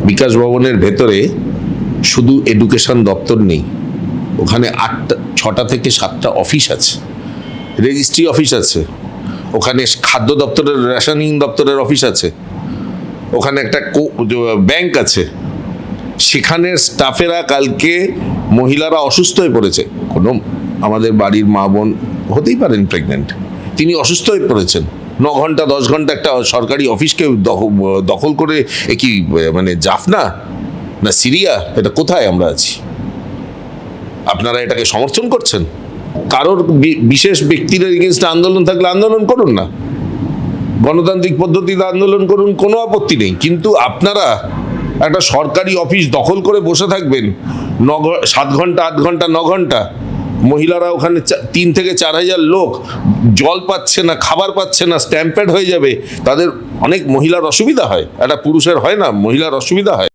বিকাশ ভবনের ভেতরে শুধু এডুকেশন দপ্তর নেই, ওখানে 6টা থেকে 7টা অফিস আছে, রেজিস্ট্রি অফিস আছে, ওখানে খাদ্য দপ্তরের রেশনিং দপ্তরের অফিস আছে, ওখানে একটা ব্যাংক আছে। সেখানের স্টাফেরা কালকে মহিলারা অসুস্থ হয়ে পড়েছে, কোনো আমাদের বাড়ির মা বোন হতেই পারেন প্রেগনেন্ট, তিনি অসুস্থ হয়ে পড়েছেন, 9 ঘন্টা 10 ঘন্টা একটা সরকারি অফিসকে দখল করে কি মানে জাফনা না সিরিয়া, এটা কোথায় আমরা আছি? আপনারা এটাকে সমর্থন করছেন? কারোর বিশেষ ব্যক্তির এগেনস্টে আন্দোলন থাকলে আন্দোলন করুন না, গণতান্ত্রিক পদ্ধতিতে আন্দোলন করুন, কোনো আপত্তি নেই, কিন্তু আপনারা একটা সরকারি অফিস দখল করে বসে থাকবেন 7 ঘন্টা 8 ঘন্টা 9 ঘন্টা, মহিলারা ওখানে 3 থেকে 4 হাজার লোক জল পাচ্ছে না, খাবার পাচ্ছে না, স্ট্যাম্পেড হয়ে যাবে, তাদের অনেক মহিলার অসুবিধা হয়, একটা পুরুষের হয় না, মহিলার অসুবিধা হয়।